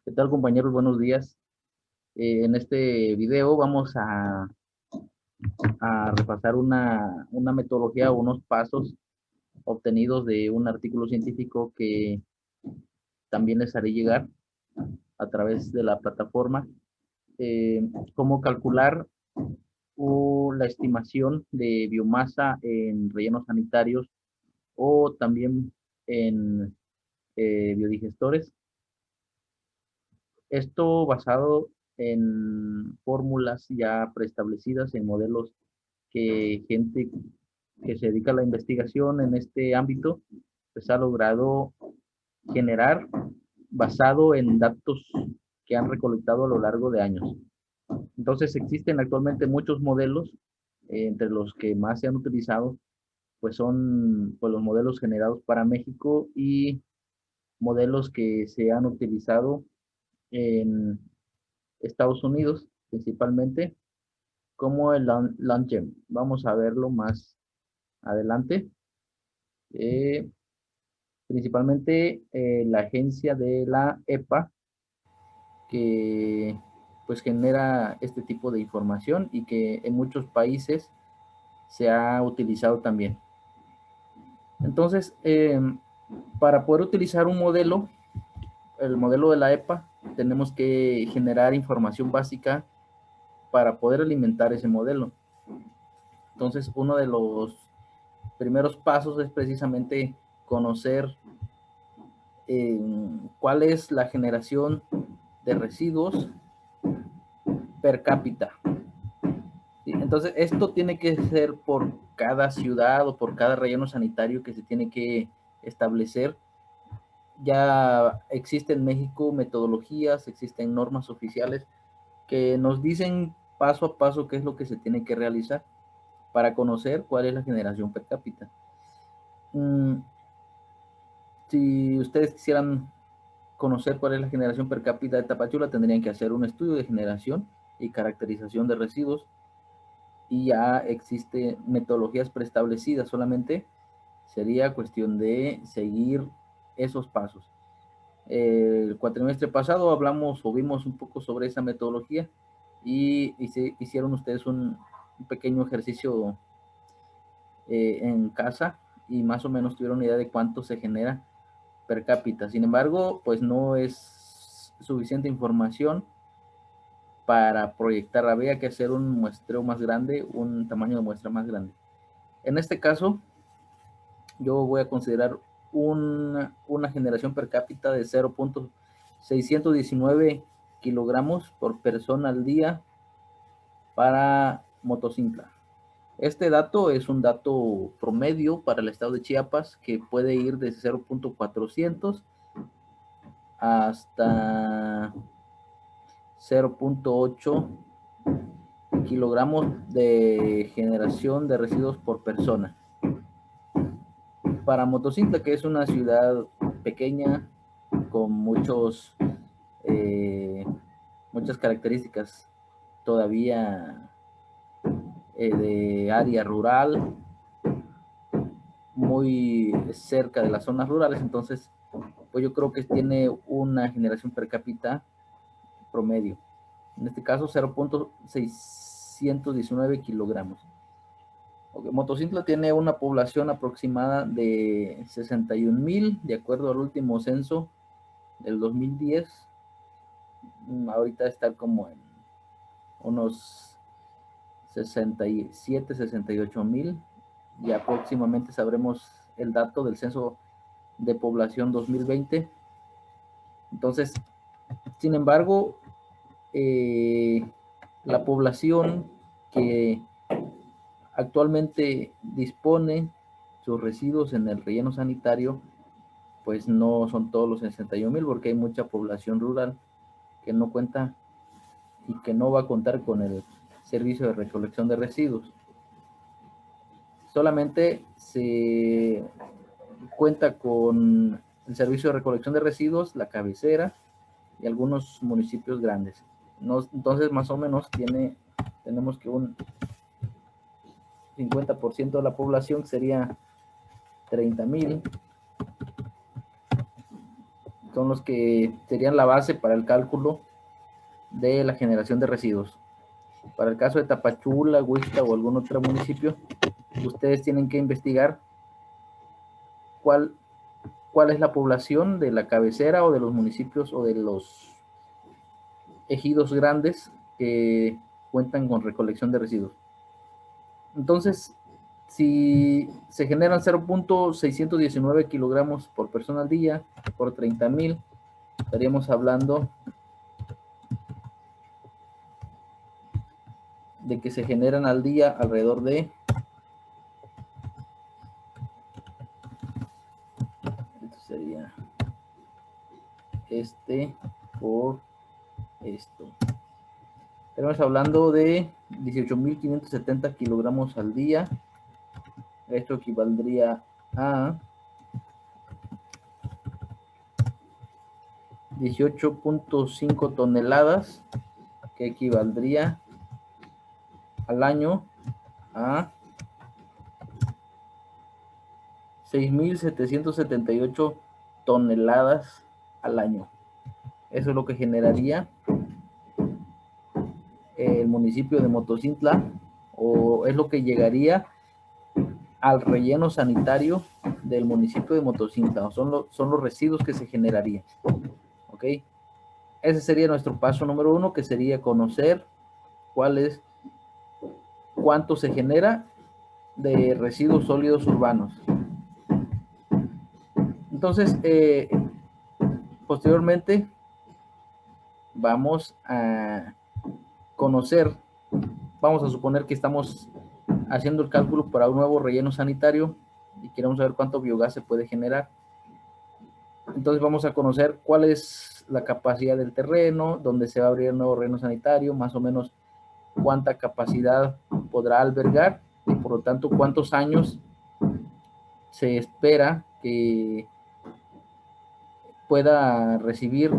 ¿Qué tal, compañeros? Buenos días. En este video vamos a repasar una metodología o unos pasos obtenidos de un artículo científico que también les haré llegar a través de la plataforma. Cómo calcular la estimación de biomasa en rellenos sanitarios o también en biodigestores. Esto basado en fórmulas ya preestablecidas, en modelos que gente que se dedica a la investigación en este ámbito, pues ha logrado generar basado en datos que han recolectado a lo largo de años. Entonces existen actualmente muchos modelos, entre los que más se han utilizado, pues son pues, los modelos generados para México y modelos que se han utilizado en Estados Unidos, principalmente, como el Langem. Vamos a verlo más adelante. Eh, Principalmente la agencia de la EPA, que pues genera este tipo de información y que en muchos países se ha utilizado también. Entonces, para poder utilizar un modelo, el modelo de la EPA, tenemos que generar información básica para poder alimentar ese modelo. Entonces, uno de los primeros pasos es precisamente conocer cuál es la generación de residuos per cápita. ¿Sí? Entonces, esto tiene que ser por cada ciudad o por cada relleno sanitario que se tiene que establecer. Ya existen en México metodologías, existen normas oficiales que nos dicen paso a paso qué es lo que se tiene que realizar para conocer cuál es la generación per cápita. Si ustedes quisieran conocer cuál es la generación per cápita de Tapachula, tendrían que hacer un estudio de generación y caracterización de residuos, y ya existen metodologías preestablecidas, solamente sería cuestión de seguir esos pasos. El cuatrimestre pasado hablamos o vimos un poco sobre esa metodología y hicieron ustedes un pequeño ejercicio en casa y más o menos tuvieron una idea de cuánto se genera per cápita. Sin embargo, pues no es suficiente información para proyectar. Habría que hacer un muestreo más grande, un tamaño de muestra más grande. En este caso, yo voy a considerar una generación per cápita de 0.619 kilogramos por persona al día para Motocintla. Este dato es un dato promedio para el estado de Chiapas, que puede ir de 0.400 hasta 0.8 kilogramos de generación de residuos por persona. Para Motocintla, que es una ciudad pequeña con muchas características todavía de área rural, muy cerca de las zonas rurales, entonces pues yo creo que tiene una generación per cápita promedio. En este caso 0.619 kilogramos. Okay. Motocintla tiene una población aproximada de 61,000, de acuerdo al último censo del 2010. Ahorita está como en unos 67, 68,000, y próximamente sabremos el dato del censo de población 2020. Entonces, sin embargo, la población que actualmente dispone sus residuos en el relleno sanitario, pues no son todos los 61,000, porque hay mucha población rural que no cuenta y que no va a contar con el servicio de recolección de residuos. Solamente se cuenta con el servicio de recolección de residuos, la cabecera y algunos municipios grandes. Entonces, más o menos tenemos que un 50% de la población, que sería 30,000, son los que serían la base para el cálculo de la generación de residuos. Para el caso de Tapachula, Huixta o algún otro municipio, ustedes tienen que investigar cuál es la población de la cabecera o de los municipios o de los ejidos grandes que cuentan con recolección de residuos. Entonces, si se generan 0.619 kilogramos por persona al día, por 30,000, estaríamos hablando de que se generan al día alrededor de, esto sería por esto. Estamos hablando de 18,570 kilogramos al día. Esto equivaldría a 18.5 toneladas, que equivaldría al año a 6,778 toneladas al año. Eso es lo que generaría el municipio de Motocintla, o es lo que llegaría al relleno sanitario del municipio de Motocintla. Son los residuos que se generarían. ¿Ok? Ese sería nuestro paso número 1, que sería conocer cuánto se genera de residuos sólidos urbanos. Entonces, posteriormente vamos a conocer, vamos a suponer que estamos haciendo el cálculo para un nuevo relleno sanitario y queremos saber cuánto biogás se puede generar. Entonces vamos a conocer cuál es la capacidad del terreno, donde se va a abrir el nuevo relleno sanitario, más o menos cuánta capacidad podrá albergar y por lo tanto cuántos años se espera que pueda recibir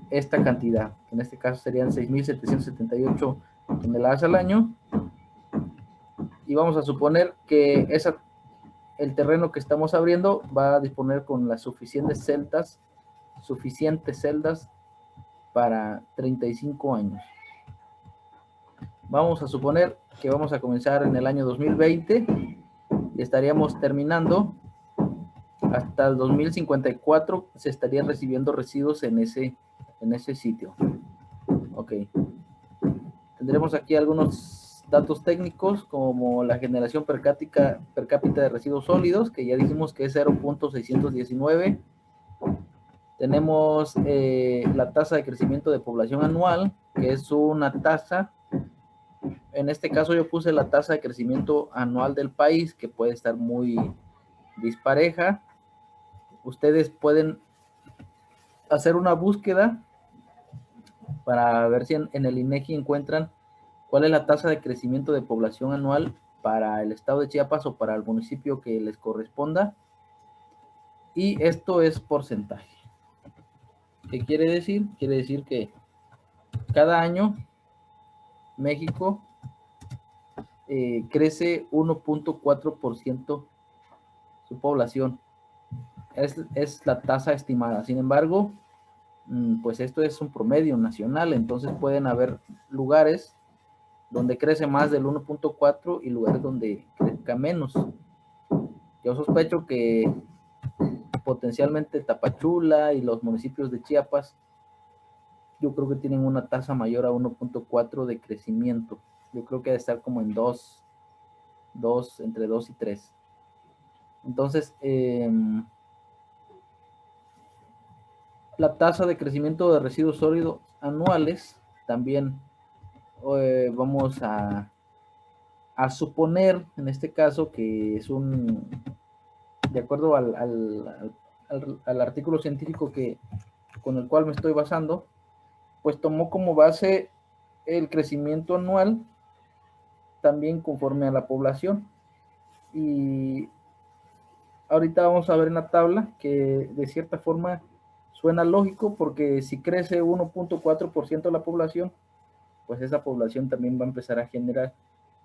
esta cantidad. En este caso serían 6,778 toneladas al año. Y vamos a suponer que el terreno que estamos abriendo va a disponer con las suficientes celdas para 35 años. Vamos a suponer que vamos a comenzar en el año 2020 y estaríamos terminando hasta el 2054, se estaría recibiendo residuos en ese sitio. Ok. Tendremos aquí algunos datos técnicos como la generación per cápita de residuos sólidos, que ya dijimos que es 0.619. Tenemos la tasa de crecimiento de población anual, que es una tasa, en este caso yo puse la tasa de crecimiento anual del país, que puede estar muy dispareja. Ustedes pueden hacer una búsqueda para ver si en el INEGI encuentran cuál es la tasa de crecimiento de población anual para el estado de Chiapas o para el municipio que les corresponda. Y esto es porcentaje. ¿Qué quiere decir? Quiere decir que cada año México crece 1.4% su población. Es la tasa estimada. Sin embargo, pues esto es un promedio nacional, entonces pueden haber lugares donde crece más del 1.4 y lugares donde crezca menos. Yo sospecho que potencialmente Tapachula y los municipios de Chiapas, yo creo que tienen una tasa mayor a 1.4 de crecimiento. Yo creo que debe estar como en entre 2 y 3. Entonces, la tasa de crecimiento de residuos sólidos anuales también vamos a suponer en este caso que es de acuerdo al artículo científico con el cual me estoy basando, pues tomó como base el crecimiento anual también conforme a la población. Y ahorita vamos a ver en la tabla que de cierta forma suena lógico, porque si crece 1.4% la población, pues esa población también va a empezar a generar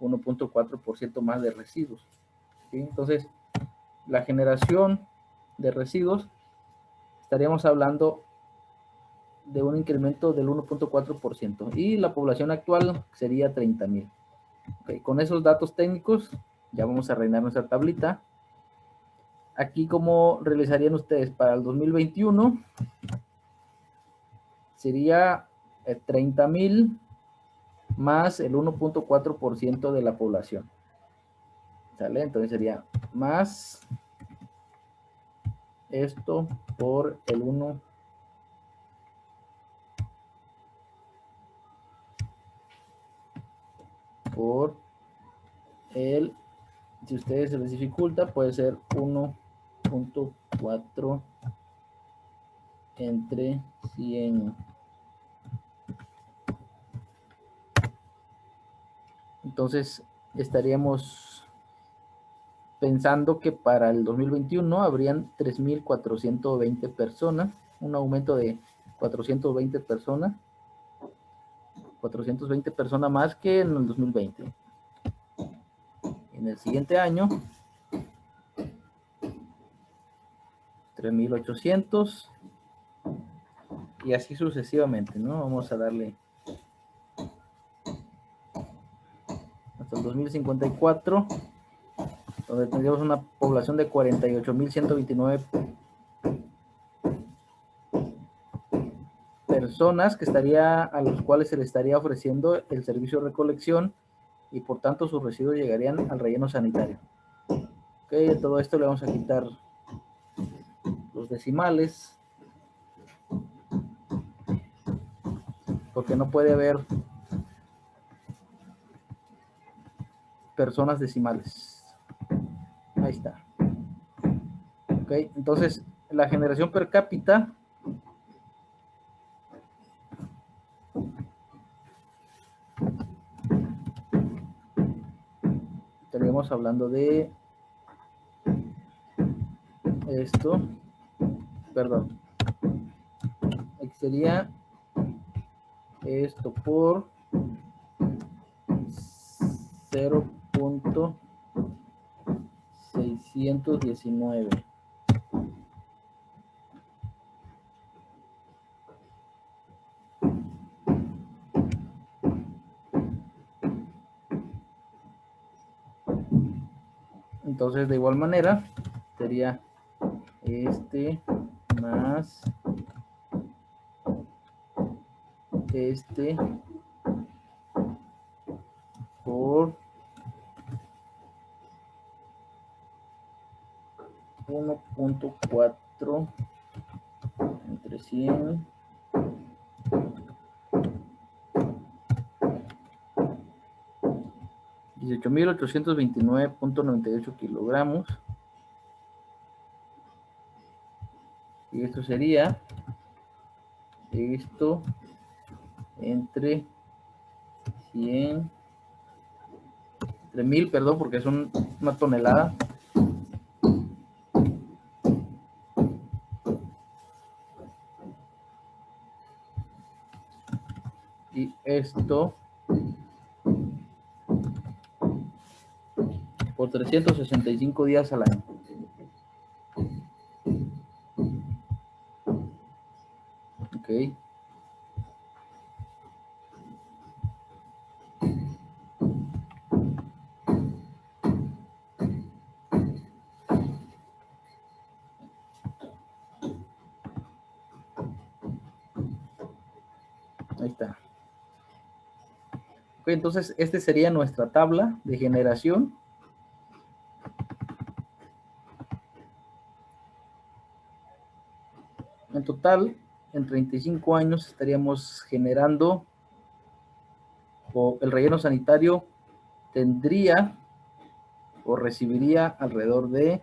1.4% más de residuos. ¿Sí? Entonces, la generación de residuos estaríamos hablando de un incremento del 1.4% y la población actual sería 30,000. Okay, con esos datos técnicos ya vamos a rellenar nuestra tablita. Aquí, ¿cómo realizarían ustedes para el 2021? Sería 30,000 más el 1.4% de la población. ¿Sale? Entonces sería más esto por el 1 por el, si a ustedes se les dificulta, puede ser 1.4 entre 100. Entonces estaríamos pensando que para el 2021 habrían 3,420 personas, un aumento de 420 personas, 420 personas más que en el 2020. En el siguiente año, 3,800 y así sucesivamente, ¿no? Vamos a darle hasta el 2054, donde tendríamos una población de 48,129 personas a los cuales se les estaría ofreciendo el servicio de recolección y por tanto sus residuos llegarían al relleno sanitario. Ok, de todo esto le vamos a quitar los decimales, porque no puede haber personas decimales. Ahí está. Ok, entonces la generación per cápita estaríamos hablando de esto, perdón, aquí sería esto por 0.619. Entonces, de igual manera, sería este más este por 1.4 entre 100. $18,829.98 kilogramos. Y esto sería esto entre 100, entre 1000, perdón, porque es una tonelada. Y esto por 365 días al año. Ok. Ahí está. Ok, entonces este sería nuestra tabla de generación. En total, en 35 años estaríamos generando, o el relleno sanitario tendría o recibiría alrededor de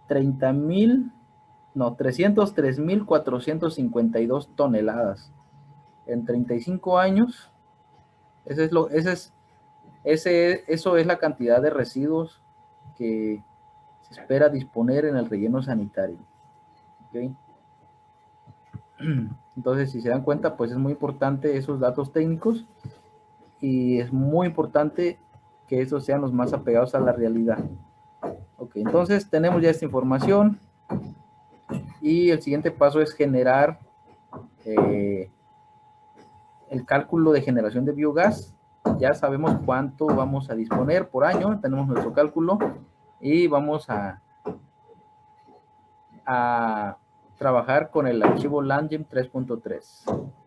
303,452 toneladas. En 35 años, eso es la cantidad de residuos que se espera disponer en el relleno sanitario. ¿Okay? Entonces, si se dan cuenta, pues es muy importante esos datos técnicos y es muy importante que esos sean los más apegados a la realidad. Ok, entonces tenemos ya esta información. Y el siguiente paso es generar el cálculo de generación de biogás. Ya sabemos cuánto vamos a disponer por año, tenemos nuestro cálculo y vamos a trabajar con el archivo LandGem 3.3.